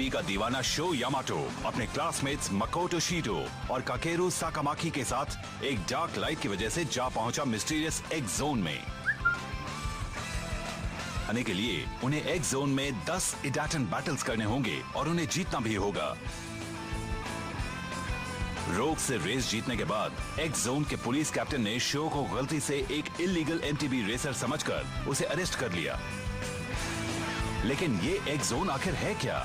MTB का दीवाना show Yamato अपने क्लासमेट्स मकोटो शीडो और काकेरू साकामाकी के साथ एक डार्क लाइट की वजह से जा पहुंचा मिस्टीरियस एक्स जोन में। आने के लिए उन्हें एक्स जोन में 10 इडाटन बैटल्स करने होंगे और उन्हें जीतना भी होगा। रोग से रेस जीतने के बाद एक्स जोन के पुलिस कैप्टन ने शो को गलती से एक इलीगल एमटीबी रेसर समझकर उसे अरेस्ट कर लिया। लेकिन ये एक्स जोन आखिर है क्या?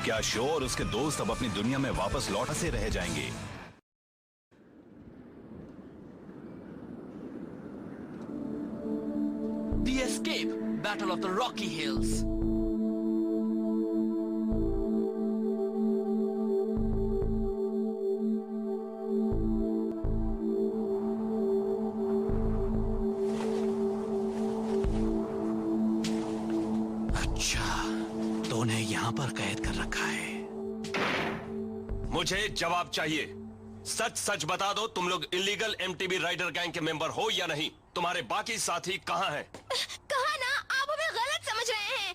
क्या शो और उसके दोस्त अब अपनी दुनिया में वापस लौट से रह जाएंगे? The Escape, Battle of the Rocky Hills. यहाँ पर कैद कर रखा है। मुझे जवाब चाहिए। सच सच बता दो, तुम लोग इलीगल एमटीबी राइडर गैंग के मेंबर हो या नहीं? तुम्हारे बाकी साथी कहाँ हैं? कहा ना, आप हमें गलत समझ रहे हैं।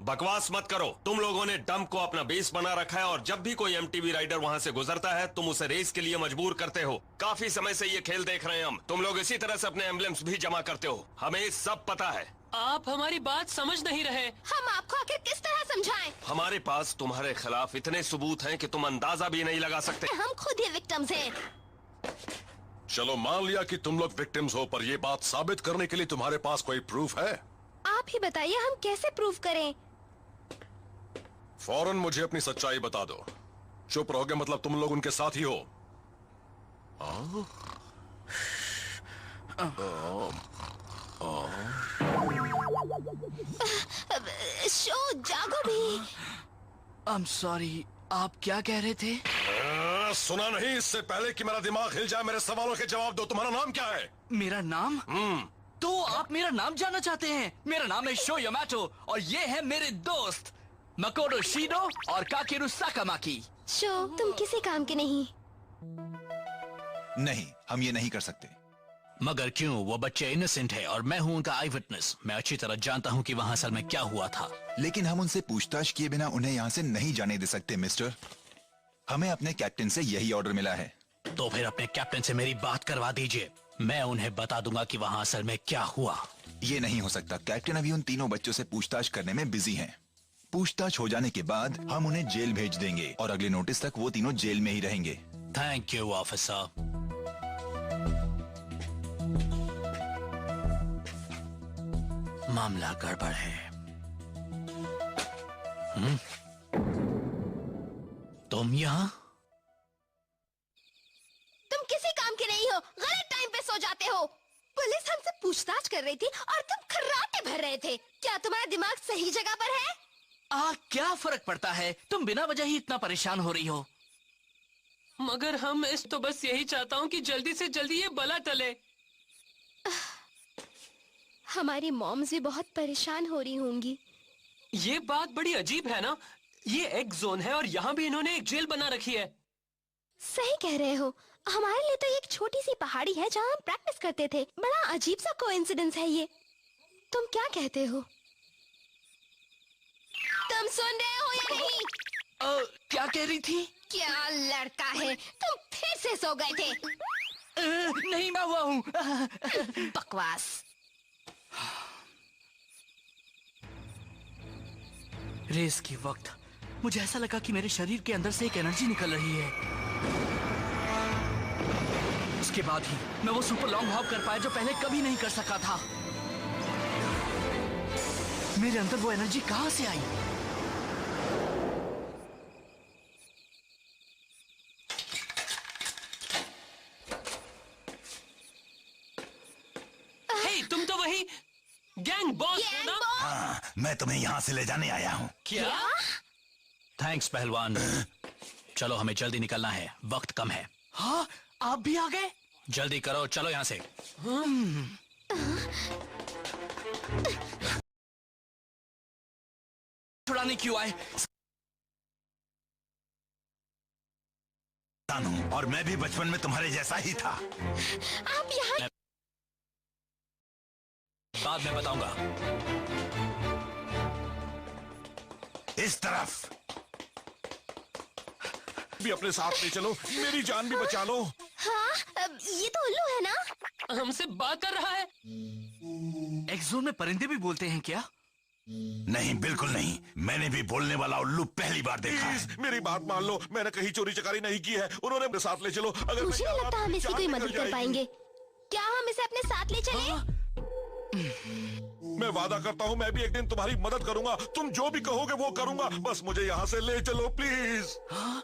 बकवास मत करो। तुम लोगों ने डंप को अपना बेस बना रखा है और जब भी कोई एमटीबी राइडर वहाँ से गुजरता है तुम उसे रेस के लिए मजबूर करते हो। काफी समय से ये खेल देख रहे हैं हम। तुम लोग इसी तरह से अपने एम्बलेम्स भी जमा करते हो। हमें सब पता है। आप हमारी बात समझ नहीं रहे। हम आपको आखिर किस तरह समझाएं? हमारे पास तुम्हारे खिलाफ इतने सबूत हैं कि तुम अंदाजा भी नहीं लगा सकते। हम खुद ही विक्टिम्स हैं। चलो मान लिया कि तुम लोग विक्टिम्स हो, पर ये बात साबित करने के लिए तुम्हारे पास कोई प्रूफ है? आप ही बताइए, हम कैसे प्रूफ करें? फौरन मुझे अपनी सच्चाई बता दो। चुप रहोगे मतलब तुम लोग उनके साथ ही हो? शो जागो भी। I'm sorry, आप क्या कह रहे थे? सुना नहीं? इससे पहले कि मेरा दिमाग हिल जाए मेरे सवालों के जवाब दो। तुम्हारा नाम क्या है? मेरा नाम? तो आप मेरा नाम जानना चाहते हैं? मेरा नाम है शो यामाटो और ये है मेरे दोस्त मकोटो शीडो और काकेरू साकामाकी। शो, तुम किसी काम के नहीं। नहीं, हम ये नहीं कर सकते। मगर क्यों? वो बच्चे इनोसेंट है और मैं हूँ उनका आई विटनेस। मैं अच्छी तरह जानता हूँ कि वहाँ असल में क्या हुआ था। लेकिन हम उनसे पूछताछ किए बिना उन्हें यहाँ से नहीं जाने दे सकते मिस्टर। हमें अपने कैप्टन से यही ऑर्डर मिला है। तो फिर अपने कैप्टन से मेरी बात करवा दीजिए। मैं उन्हें बता दूंगा कि वहाँ असल में क्या हुआ। ये नहीं हो सकता। कैप्टन अभी उन तीनों बच्चों से पूछताछ करने में बिजी हैं। पूछताछ हो जाने के बाद हम उन्हें जेल भेज देंगे और अगले नोटिस तक वो तीनों जेल में ही रहेंगे। Thank you officer. मामला गड़बड़ है। तुम यहाँ? तुम किसी काम के नहीं हो। गलत टाइम पे सो जाते हो। पुलिस हमसे पूछताछ कर रही थी और तुम खर्राटे भर रहे थे। क्या तुम्हारा दिमाग सही जगह पर है? क्या फर्क पड़ता है? तुम बिना वजह ही इतना परेशान हो रही हो। मगर हम इस तो बस यही चाहता हूँ कि जल्दी से जल्दी ये बला टले। हमारी मॉम्स भी बहुत परेशान हो रही होंगी। ये बात बड़ी अजीब है ना? ये एक जोन है और यहाँ भी इन्होंने एक जेल बना रखी है। सही कह रहे हो। हमारे लिए तो एक छोटी सी पहाड़ी है जहाँ हम प्रैक्टिस करते थे। बड़ा अजीब सा कोइंसिडेंस है ये। तुम क्या कहते हो? तुम सुन रहे हो या नहीं? क्या कह रही थी? क्या लड़का है? तुम फिर से सो गए थे। नहीं, मैं हुआ हूँ। बकवास। रेस के वक्त मुझे ऐसा लगा कि मेरे शरीर के अंदर से एक एनर्जी निकल रही है। उसके बाद ही मैं वो सुपर लॉन्ग हॉप कर पाया जो पहले कभी नहीं कर सका था। मेरे अंदर वो एनर्जी कहां से आई? तुम तो वही गैंग बॉस हो ना? हाँ, मैं तुम्हें यहाँ से ले जाने आया हूँ। क्या? थैंक्स पहलवान। चलो हमें जल्दी निकलना है, वक्त कम है। हाँ, आप भी आ गए? जल्दी करो, चलो यहाँ से। छुड़ाने क्यों आए? और मैं भी बचपन में तुम्हारे जैसा ही था। आप यहाँ बाद में बताऊंगा। इस तरफ। भी अपने साथ ले चलो, मेरी जान भी बचा लो। हाँ, ये तो उल्लू है ना? हमसे बात कर रहा है। एक्स जोन में परिंदे भी बोलते हैं क्या? नहीं, बिल्कुल नहीं। मैंने भी बोलने वाला उल्लू पहली बार देखा है। प्लीज मेरी बात मान लो, मैंने कहीं चोरी चकारी नहीं की है। उन्होंने अपने साथ ले चलो। अगर मुझे मैं नहीं लगता हम इसकी जान कोई निकल मदद कर जाएगी। पाएंगे। क्या हम इसे अपने साथ ले चलें? मैं वादा करता हूँ मैं भी एक दिन तुम्हारी मदद करूंगा। तुम जो भी कहोगे वो करूंगा। बस मुझे यहाँ से ले चलो प्लीज। हाँ?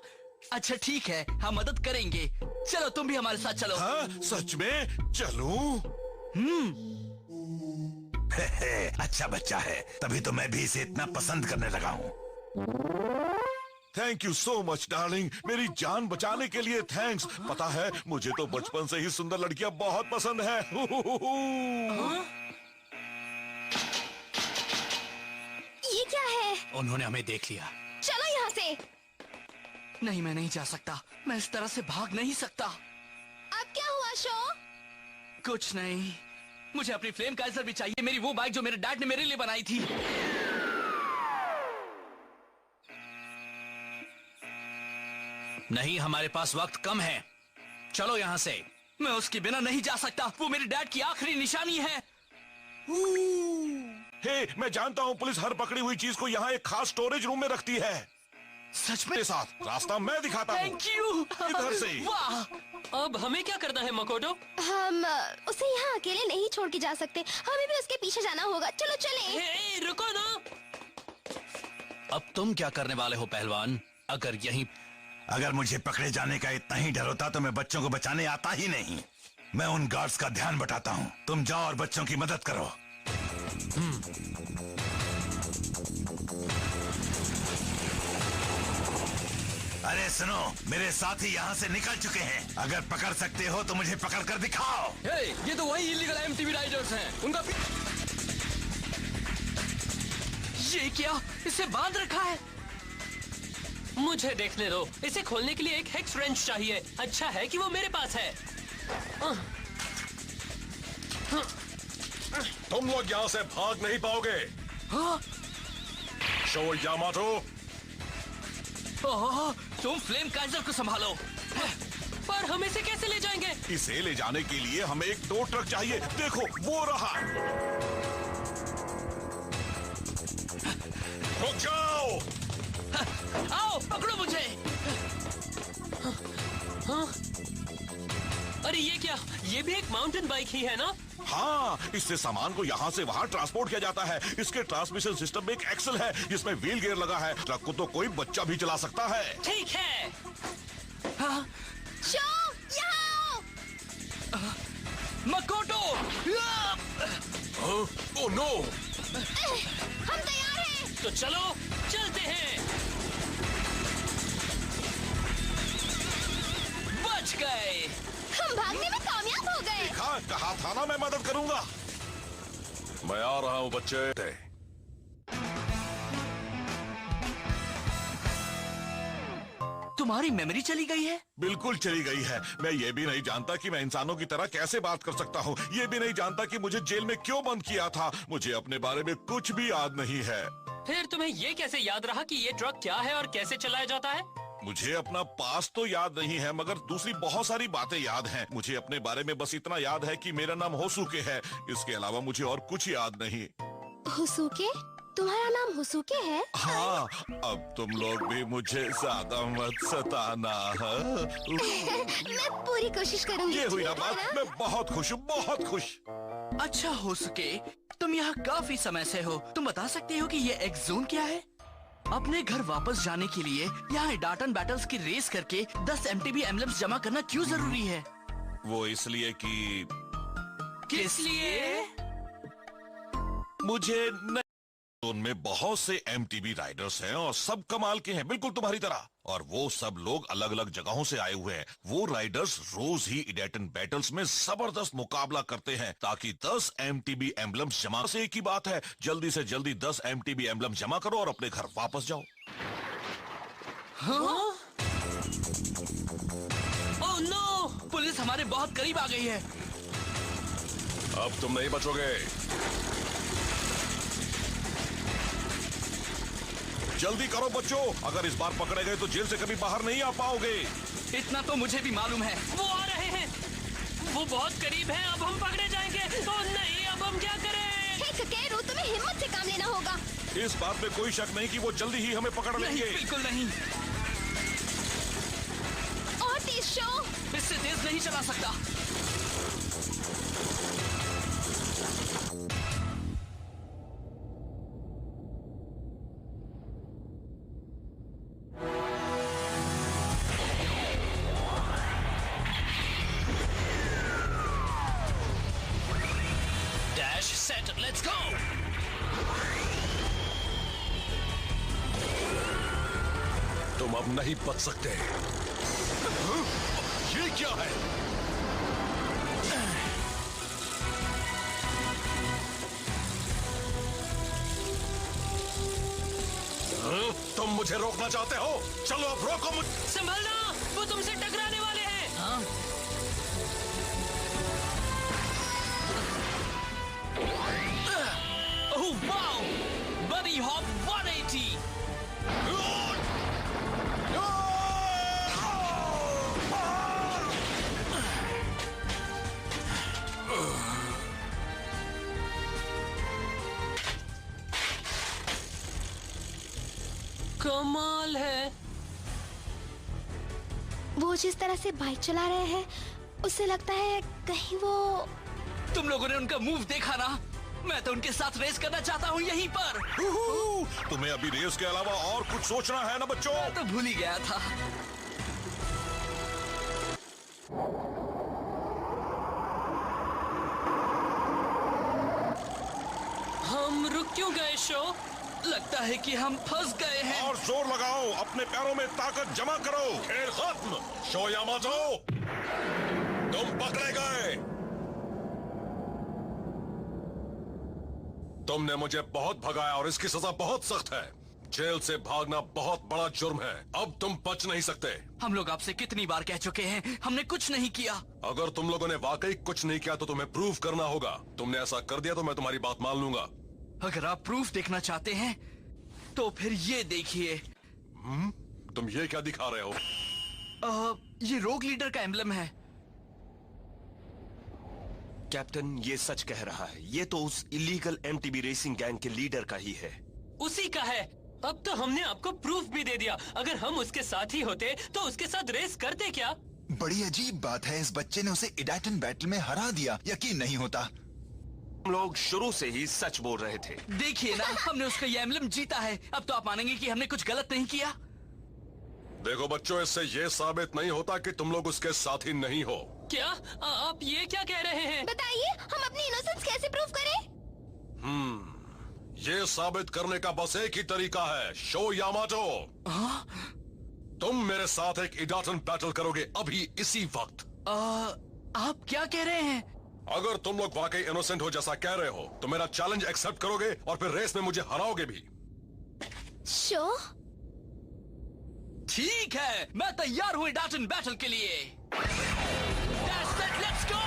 अच्छा ठीक है, हम मदद करेंगे। चलो तुम भी हमारे साथ चलो। हाँ, सच में चलूं? अच्छा बच्चा है, तभी तो मैं भी इसे इतना पसंद करने लगा हूँ। Thank you so much darling, मेरी जान बचाने के लिए थैंक्स। पता है मुझे तो बचपन से ही सुंदर लड़कियां बहुत पसंद है। ये क्या है? उन्होंने हमें देख लिया। चलो यहाँ से। नहीं, मैं नहीं जा सकता। मैं इस तरह से भाग नहीं सकता। अब क्या हुआ शो? कुछ नहीं, मुझे अपनी फ्लेम काइजर भी चाहिए। मेरी वो बाइक जो मेरे डैड ने मेरे लिए बनाई थी। नहीं, हमारे पास वक्त कम है। चलो यहाँ से। मैं उसके बिना नहीं जा सकता। वो मेरे डैड की आखिरी निशानी है। हे, मैं जानता हूँ पुलिस हर पकड़ी हुई चीज को यहाँ एक खास स्टोरेज रूम में रखती है। सच में? मेरे साथ रास्ता मैं दिखाता हूँ। Thank you. इधर से। वाह। अब हमें क्या करना है मकोटो? हम उसे यहाँ अकेले नहीं छोड़ के जा सकते। हमें भी उसके पीछे जाना होगा। चलो चले। ए, रुको ना। अब तुम क्या करने वाले हो पहलवान? अगर मुझे पकड़े जाने का इतना ही डर होता तो मैं बच्चों को बचाने आता ही नहीं। मैं उन गार्ड्स का ध्यान बटाता हूँ। तुम जाओ और बच्चों की मदद करो। अरे सुनो, मेरे साथी यहाँ से निकल चुके हैं। अगर पकड़ सकते हो तो मुझे पकड़ कर दिखाओ। ये तो वही इलीगल एमटीवी राइडर्स हैं। उनका ये क्या? इसे बांध रखा है। मुझे देखने दो। इसे खोलने के लिए एक हेक्स रेंच चाहिए। अच्छा है कि वो मेरे पास है। तुम लोग यहाँ से भाग नहीं पाओगे। हाँ? शो यामाटो, ओह, तुम फ्लेम काइजर को संभालो। पर हम इसे कैसे ले जाएंगे? इसे ले जाने के लिए हमें एक टो ट्रक चाहिए। देखो वो रहा। रुक जाओ। आओ, पकड़ो मुझे। अरे ये क्या? ये भी एक माउंटेन बाइक ही है ना? हाँ, इससे सामान को यहाँ से वहाँ ट्रांसपोर्ट किया जाता है। इसके ट्रांसमिशन सिस्टम में एक एक्सल है जिसमें व्हील गियर लगा है। ट्रक को तो कोई बच्चा भी चला सकता है। ठीक है। हाँ? शो, यहाँ आओ। मकोटो। Oh no. हम तैयार हैं। तो चलो चलते हैं। बच गए। हम भागने में कामयाब हो गए। हाँ, कहा था ना मैं मदद करूंगा। मैं आ रहा हूँ बच्चे। तुम्हारी मेमोरी चली गई है? बिल्कुल चली गई है। मैं ये भी नहीं जानता कि मैं इंसानों की तरह कैसे बात कर सकता हूँ। ये भी नहीं जानता कि मुझे जेल में क्यों बंद किया था। मुझे अपने बारे में कुछ भी याद नहीं है। फिर तुम्हें ये कैसे याद रहा कि ये ट्रक क्या है और कैसे चलाया जाता है? मुझे अपना पास तो याद नहीं है, मगर दूसरी बहुत सारी बातें याद हैं। मुझे अपने बारे में बस इतना याद है कि मेरा नाम होसुके है। इसके अलावा मुझे और कुछ याद नहीं। हुसुके? तुम्हारा नाम हुसुके है? हाँ, अब तुम लोग भी मुझे ज्यादा मत सताना। मैं पूरी कोशिश करूंगी। ये हुई ना ठीक है बात। मैं बहुत खुश हूँ, बहुत खुश। अच्छा हो सके, तुम यहाँ काफी समय से हो। तुम बता सकते हो कि ये एक्स जोन क्या है? अपने घर वापस जाने के लिए यहाँ डाटन बैटल्स की रेस करके 10 एमटीबी एम्बलम्स जमा करना क्यों जरूरी है? वो इसलिए कि किस लिए? मुझे उनमें बहुत से एमटीबी राइडर्स हैं और सब कमाल के हैं, बिल्कुल तुम्हारी तरह। और वो सब लोग अलग अलग जगहों से आए हुए हैं। वो राइडर्स रोज ही इडेटन बैटल्स में जबरदस्त मुकाबला करते हैं ताकि 10 एमटीबी एम्बलम्स जमा। से एक ही बात है, जल्दी से जल्दी 10 एमटीबी एम्बलम्स जमा करो और अपने घर वापस जाओ। हाँ? Oh no! पुलिस हमारे बहुत करीब आ गई है। अब तुम नहीं बचोगे। जल्दी करो बच्चों, अगर इस बार पकड़े गए तो जेल से कभी बाहर नहीं आ पाओगे। इतना तो मुझे भी मालूम है। वो आ रहे हैं, वो बहुत करीब हैं। अब हम पकड़े जाएंगे। ओ नहीं, अब हम क्या करें? हे ककेरू, तुम्हें हिम्मत से काम लेना होगा। इस बात में कोई शक नहीं कि वो जल्दी ही हमें पकड़ नहीं, लेंगे। बिल्कुल नहीं। और तेज शो। इससे तेज नहीं चला सकता। Dash set, let's go. तुम अब नहीं बच सकते। ये क्या है? तुम मुझे रोकना चाहते हो? चलो अब रोको मुझे। संभलना, वो तुमसे टकराने वाले हैं। हाँ? ओह वाओ, बडी हॉप 180। कमाल है। वो जिस तरह से बाइक चला रहे हैं, उससे लगता है कहीं वो। तुम लोगों ने उनका मूव देखा ना? मैं तो उनके साथ रेस करना चाहता हूँ यहीं पर। तुम्हें अभी रेस के अलावा और कुछ सोचना है ना बच्चों? मैं तो भूल ही गया था। हम रुक क्यों गए शो? लगता है कि हम फंस गए हैं। और जोर लगाओ, अपने पैरों में ताकत जमा करो। खेल खत्म। शो यामाटो, तुम पकड़े गए। तुमने मुझे बहुत भगाया और इसकी सजा बहुत सख्त है। जेल से भागना बहुत बड़ा जुर्म है। अब तुम बच नहीं सकते। हम लोग आपसे कितनी बार कह चुके हैं, हमने कुछ नहीं किया। अगर तुम लोगों ने वाकई कुछ नहीं किया तो तुम्हें प्रूव करना होगा। तुमने ऐसा कर दिया तो मैं तुम्हारी बात मान लूंगा। अगर आप प्रूफ देखना चाहते हैं तो फिर ये देखिए। तुम ये क्या दिखा रहे हो? ये रोग लीडर का एम्बलम है। कैप्टन, ये सच कह रहा है। ये तो उस इलीगल एमटीबी रेसिंग गैंग के लीडर का ही है। उसी का है। अब तो हमने आपको प्रूफ भी दे दिया। अगर हम उसके साथ ही होते तो उसके साथ रेस करते क्या? बड़ी अजीब बात है, इस बच्चे ने उसे इडाटन बैटल में हरा दिया। यकीन नहीं होता। हम लोग शुरू से ही सच बोल रहे थे। देखिए ना, हमने उसका ये एम्बलम जीता है। अब तो आप मानेंगे कि हमने कुछ गलत नहीं किया। देखो बच्चों, इससे ये साबित नहीं होता कि तुम लोग उसके साथी नहीं हो। क्या आप ये क्या कह रहे हैं? बताइए, हम अपनी इनोसेंस कैसे प्रूव करें? ये साबित करने का बस एक ही तरीका है। शो यामाटो, तुम मेरे साथ एक इडाटन बैटल करोगे अभी इसी वक्त। आप क्या कह रहे हैं? अगर तुम लोग वाकई इनोसेंट हो जैसा कह रहे हो तो मेरा चैलेंज एक्सेप्ट करोगे और फिर रेस में मुझे हराओगे भी। शो, ठीक है, मैं तैयार हूँ इडाटन बैटल के लिए। That's it, let's go!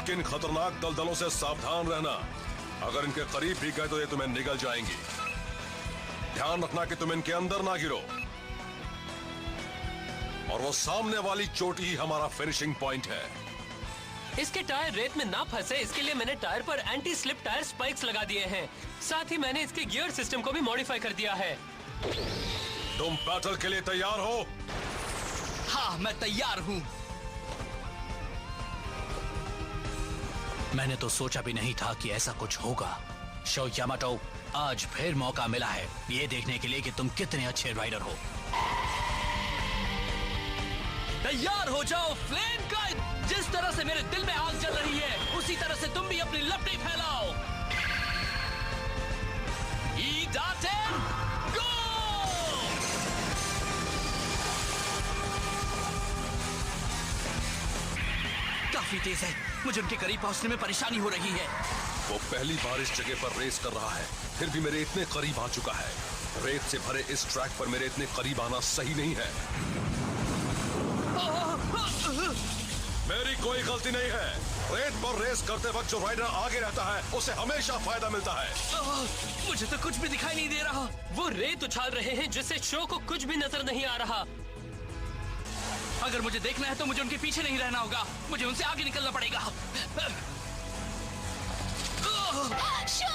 किन खतरनाक दलदलों से सावधान रहना। अगर इनके करीब भी गए तो ये तुम्हें निगल जाएंगी। ध्यान रखना कि तुम इनके अंदर ना गिरो। और वो सामने वाली चोटी ही हमारा फिनिशिंग पॉइंट है। इसके टायर रेत में ना फंसे, इसके लिए मैंने टायर पर एंटी स्लिप टायर स्पाइक्स लगा दिए हैं। साथ ही मैंने इसके गियर सिस्टम को भी मॉडिफाई कर दिया है। तुम बैटल के लिए तैयार हो? हाँ, मैं तैयार हूँ। मैंने तो सोचा भी नहीं था कि ऐसा कुछ होगा। शो यामाटो, आज फिर मौका मिला है ये देखने के लिए कि तुम कितने अच्छे राइडर हो। तैयार हो जाओ फ्लेम का। जिस तरह से मेरे दिल में आग जल रही है, उसी तरह से तुम भी अपनी लपटें फैलाओ। इडाटन गो! काफी तेज है, मुझे उनके करीब पहुंचने में परेशानी हो रही है। वो पहली बार इस जगह पर रेस कर रहा है, फिर भी मेरे इतने करीब आ चुका है। रेत से भरे इस ट्रैक पर मेरे इतने करीब आना सही नहीं है। ओह, कोई गलती नहीं है। रेत पर रेस करते वक्त जो राइडर आगे रहता है उसे हमेशा फायदा मिलता है। मुझे तो कुछ भी दिखाई नहीं दे रहा। वो रेत उछाल रहे हैं जिससे शो को कुछ भी नजर नहीं आ रहा। अगर मुझे देखना है तो मुझे उनके पीछे नहीं रहना होगा, मुझे उनसे आगे निकलना पड़ेगा। शो!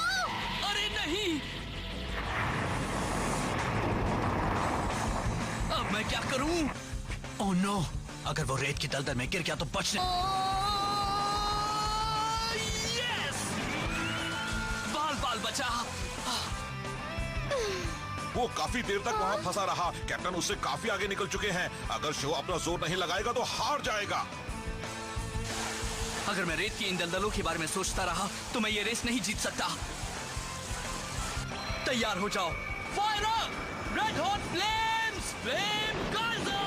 अरे नहीं, अब मैं क्या करूं? ओह नो, अगर वो रेत की दलदल में गिर गया तो बचने। यस! बाल बचा। वो काफी देर तक वहाँ फंसा रहा। कैप्टन उससे काफी आगे निकल चुके हैं। अगर शो अपना जोर नहीं लगाएगा तो हार जाएगा। अगर मैं रेत की इन दलदलों के बारे में सोचता रहा तो मैं ये रेस नहीं जीत सकता। तैयार हो जाओ। Fire up! Red hot flames! Flame geyser!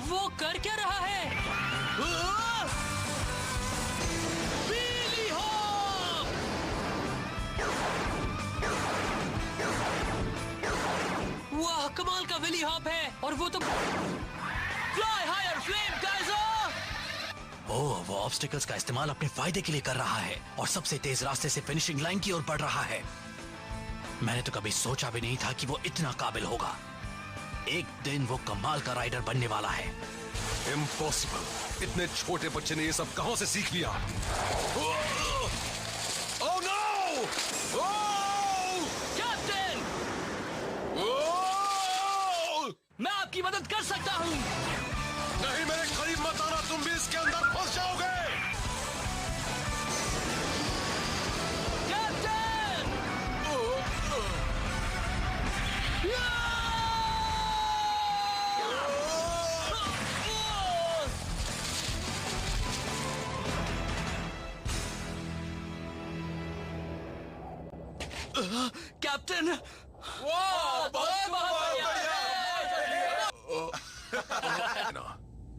वो कर क्या रहा है? Billy Hop! वाह, कमाल का विली हॉप है। और वो तो Fly higher, flame geyser! ओह, वो ऑब्स्टिकल्स का इस्तेमाल अपने फायदे के लिए कर रहा है और सबसे तेज रास्ते से फिनिशिंग लाइन की ओर बढ़ रहा है। मैंने तो कभी सोचा भी नहीं था कि वो इतना काबिल होगा। एक दिन वो कमाल का राइडर बनने वाला है। इम्पॉसिबल! इतने छोटे बच्चे ने ये सब कहां से सीख लिया? Oh no! कैप्टन! मैं आपकी मदद कर सकता हूँ। नहीं, मेरे करीब मत आना, तुम भी इसके अंदर फंस जाओगे। कैप्टन! कैप्टन!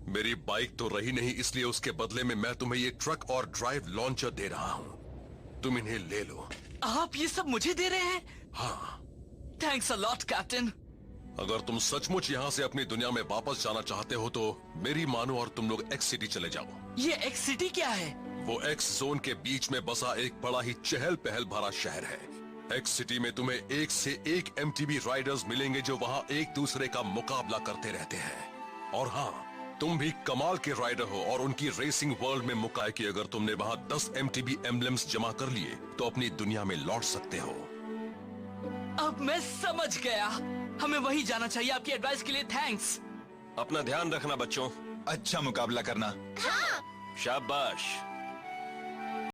मेरी बाइक तो रही नहीं, इसलिए उसके बदले में मैं तुम्हें ये ट्रक और ड्राइव लॉन्चर दे रहा हूँ। तुम इन्हें ले लो। आप ये सब मुझे दे रहे हैं? हाँ। Thanks a lot captain. अगर तुम सचमुच यहाँ से अपनी दुनिया में वापस जाना चाहते हो तो मेरी मानो और तुम लोग एक्स सिटी चले जाओ। ये एक्स सिटी क्या है? वो एक्स जोन के बीच में बसा एक बड़ा ही चहल पहल भरा शहर है। एक्स सिटी में तुम्हें एक से एक एमटीबी राइडर्स मिलेंगे जो वहाँ एक दूसरे का मुकाबला करते रहते हैं। और हाँ, तुम भी कमाल के राइडर हो और उनकी रेसिंग वर्ल्ड में मुकाए कि अगर तुमने वहाँ 10 एमटीबी एम्बलम्स जमा कर लिए तो अपनी दुनिया में लौट सकते हो। अब मैं समझ गया। हमें वहीं जाना चाहिए। आपकी एडवाइस के लिए थैंक्स। अपना ध्यान रखना बच्चों। अच्छा मुकाबला करना। शाबाश।